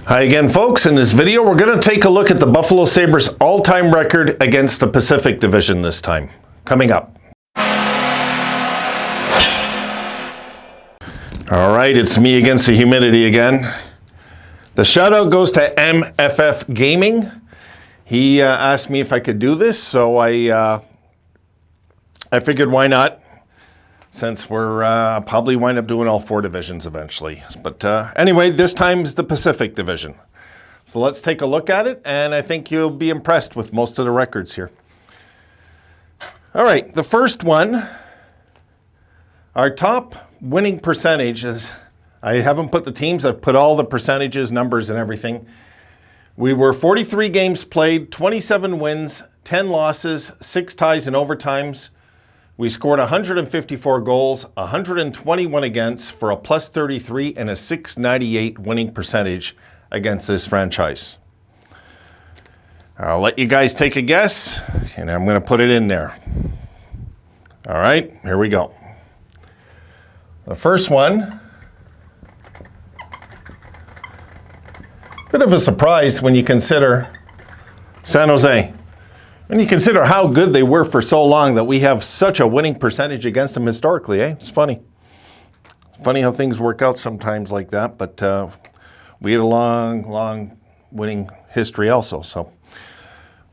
Hi again, folks. In this video, we're going to take a look at the Buffalo Sabres all-time record against the Pacific Division this time. Coming up. All right, it's me against the humidity again. The shout-out goes to MFF Gaming. He asked me if I could do this, so I figured why not, since we're probably wind up doing all four divisions eventually. But anyway, this time is the Pacific Division. So let's take a look at it, and I think you'll be impressed with most of the records here. All right, the first one, our top winning percentage is, I haven't put the teams, I've put all the percentages, numbers, and everything. We were 43 games played, 27 wins, 10 losses, 6 ties and overtimes. We scored 154 goals, 121 against for a plus 33 and a 698 winning percentage against this franchise. I'll let you guys take a guess, and I'm going to put it in there. All right, here we go. The first one, bit of a surprise when you consider San Jose. When you consider how good they were for so long that we have such a winning percentage against them historically, eh? It's funny. It's funny how things work out sometimes like that, but we had a long winning history also. So,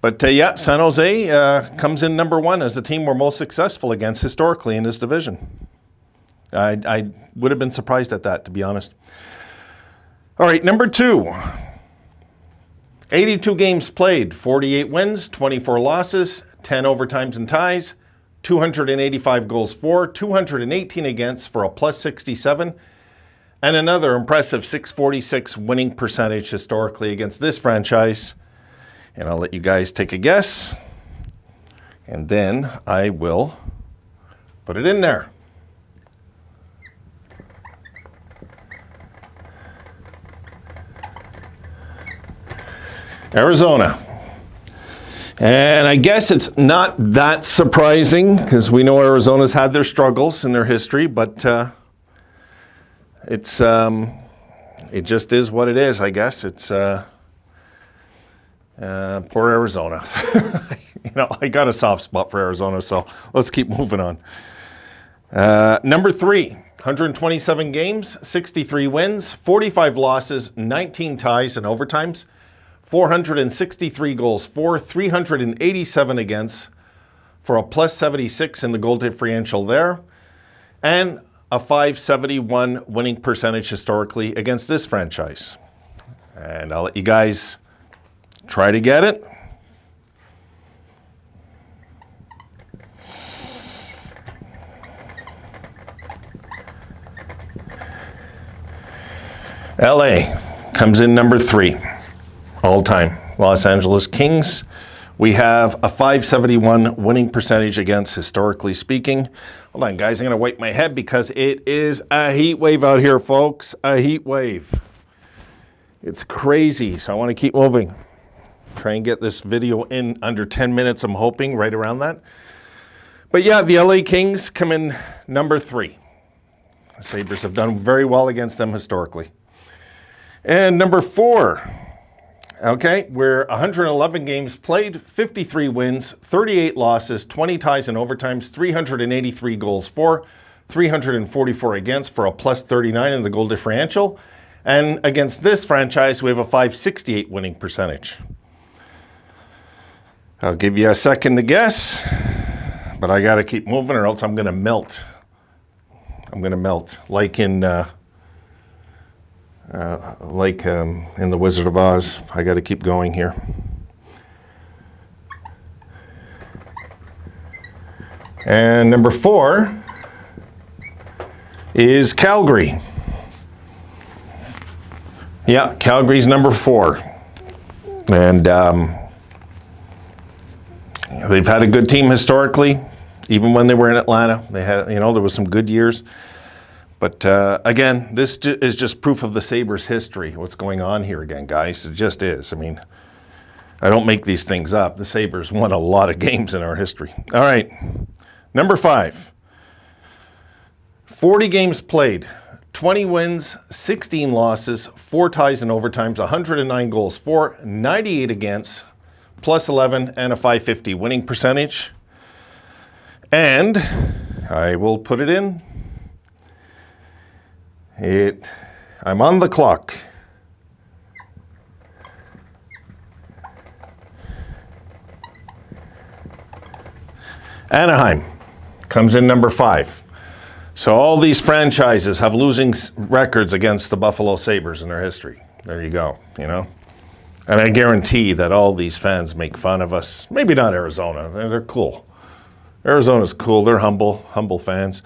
but yeah, San Jose comes in number one as the team we're most successful against historically in this division. I would have been surprised at that, to be honest. All right, number two. 82 games played, 48 wins, 24 losses, 10 overtimes and ties, 285 goals for, 218 against for a plus 67, and another impressive 646 winning percentage historically against this franchise. And I'll let you guys take a guess, and then I will put it in there. Arizona. And I guess it's not that surprising because we know Arizona's had their struggles in their history, but it just is what it is, I guess. It's poor Arizona. You know, I got a soft spot for Arizona, so let's keep moving on. Number three, 127 games, 63 wins, 45 losses, 19 ties and overtimes. 463 goals for, 387 against for a plus 76 in the goal differential there, and a 571 winning percentage historically against this franchise. And I'll let you guys try to get it. LA comes in number three. All-time Los Angeles Kings. We have a 571 winning percentage against, historically speaking. Hold on, guys. I'm going to wipe my head because it is a heat wave out here, folks. A heat wave. It's crazy, so I want to keep moving. Try and get this video in under 10 minutes, I'm hoping, right around that. But yeah, the LA Kings come in number three. The Sabres have done very well against them historically. And number four. Okay, we're 111 games played, 53 wins, 38 losses, 20 ties and overtimes, 383 goals for, 344 against for a plus 39 in the goal differential. And against this franchise, we have a 568 winning percentage. I'll give you a second to guess, but I got to keep moving or else I'm going to melt. I'm going to melt, like in The Wizard of Oz. I got to keep going here. And number four is Calgary. Yeah, Calgary's number four. And they've had a good team historically, even when they were in Atlanta. They had, there was some good years. But again, this is just proof of the Sabres' history, what's going on here again, guys. It just is. I mean, I don't make these things up. The Sabres won a lot of games in our history. All right, number five. 40 games played, 20 wins, 16 losses, 4 ties in overtimes, 109 goals for, 98 against, plus 11, and a .550 winning percentage. And I will put it in. I'm on the clock. Anaheim comes in number 5. So all these franchises have losing records against the Buffalo Sabres in their history. There you go, you know. And I guarantee that all these fans make fun of us. Maybe not Arizona. They're cool. Arizona's cool. They're humble fans.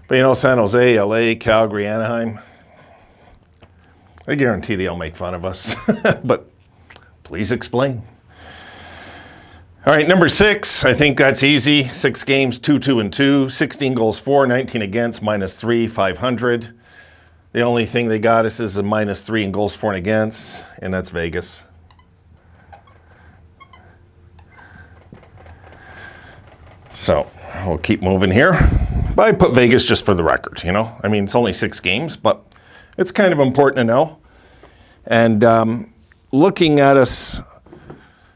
But you know, San Jose, LA, Calgary, Anaheim, I guarantee they'll make fun of us. But please explain. All right, number 6, I think that's easy. 6 games, 2-2-2, 16 goals for, 19 against, -3, 500. The only thing they got us is a -3 in goals for and against, and that's Vegas. So we'll keep moving here. But I put Vegas just for the record, you know. I mean, it's only 6 games, but it's kind of important to know. And looking at us,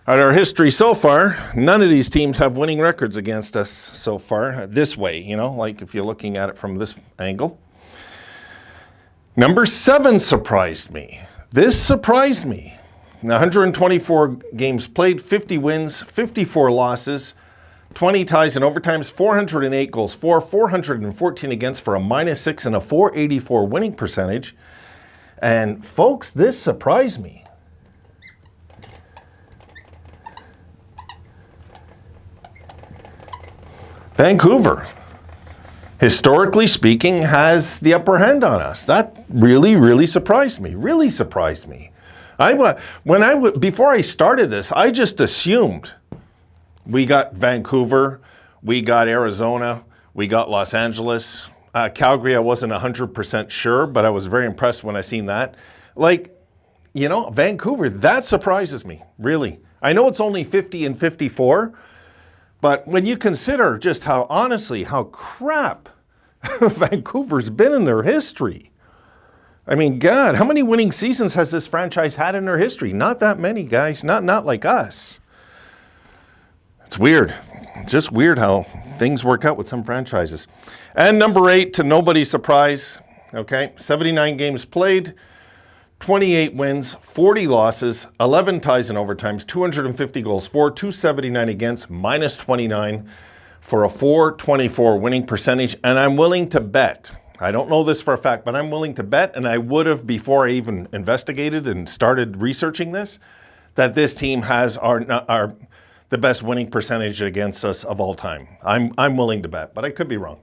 at our history so far, none of these teams have winning records against us so far, this way, you know, like if you're looking at it from this angle. Number 7 surprised me. This surprised me. 124 games played, 50 wins, 54 losses, 20 ties and overtimes, 408 goals for, 414 against for a -6 and a .484 winning percentage. And folks, this surprised me. Vancouver, historically speaking, has the upper hand on us. That really surprised me. Really surprised me. Before I started this, I just assumed we got Vancouver, we got Arizona, we got Los Angeles. Calgary, I wasn't 100% sure, but I was very impressed when I seen that. Like, you know, Vancouver, that surprises me, really. I know it's only 50 and 54, but when you consider just how, honestly, how crap Vancouver's been in their history. I mean, God, how many winning seasons has this franchise had in their history? Not that many, guys. Not like us. It's weird. It's just weird how things work out with some franchises. And number 8, to nobody's surprise, okay, 79 games played, 28 wins, 40 losses, 11 ties and overtimes, 250 goals for, 279 against, -29 for a .424 winning percentage. And I'm willing to bet, I don't know this for a fact, but I'm willing to bet, and I would have before I even investigated and started researching this, that this team has the best winning percentage against us of all time. I'm willing to bet, but I could be wrong.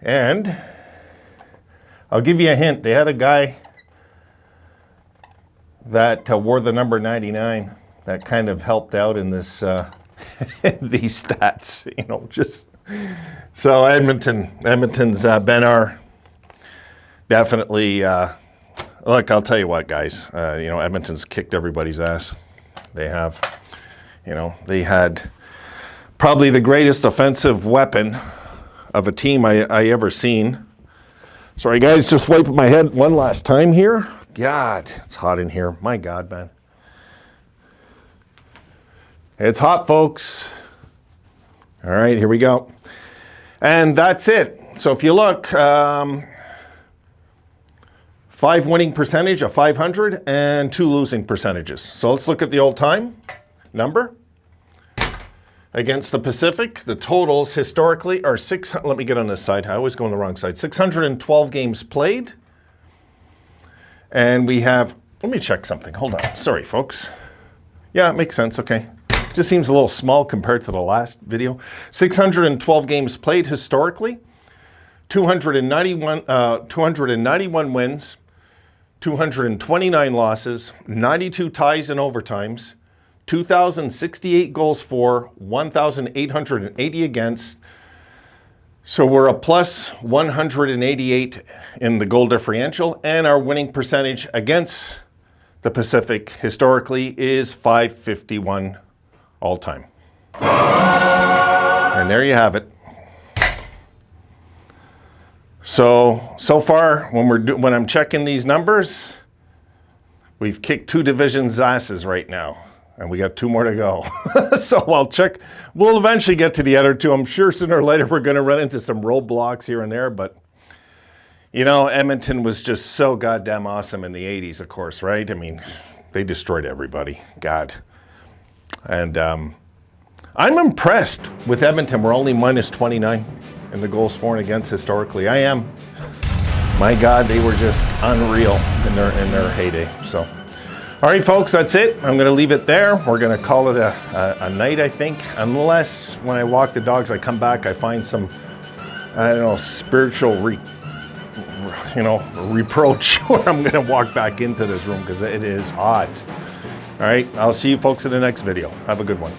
And I'll give you a hint. They had a guy that wore the number 99 that kind of helped out in this these stats, you know, just so Edmonton's Benar definitely look, I'll tell you what, guys, you know, Edmonton's kicked everybody's ass. They have, you know, they had probably the greatest offensive weapon of a team I ever seen. Sorry, guys, just wiping my head one last time here. God, it's hot in here. My God, man. It's hot, folks. All right, here we go. And that's it. So if you look, 5 winning percentage, a .500, and 2 losing percentages. So let's look at the all-time number. Against the Pacific, the totals historically are let me get on this side. I always go on the wrong side. 612 games played. And we have, let me check something. Hold on. Sorry, folks. Yeah, it makes sense. Okay. Just seems a little small compared to the last video. 612 games played historically. 291 wins. 229 losses. 92 ties and overtimes. 2,068 goals for, 1,880 against. So we're a plus 188 in the goal differential, and our winning percentage against the Pacific historically is .551 all time. And there you have it. So far, when I'm checking these numbers, we've kicked 2 divisions' asses right now, and we got 2 more to go. So I'll check. We'll eventually get to the other 2. I'm sure sooner or later we're going to run into some roadblocks here and there, but you know, Edmonton was just so goddamn awesome in the 80s, of course, right? I mean, they destroyed everybody. God. And I'm impressed with Edmonton. We're only minus 29 in the goals for and against historically. I am. My God, they were just unreal in their heyday. So, all right, folks, that's it. I'm going to leave it there. We're going to call it a night, I think, unless when I walk the dogs, I come back, I find some, I don't know, spiritual reproach where I'm going to walk back into this room because it is hot. All right, I'll see you folks in the next video. Have a good one.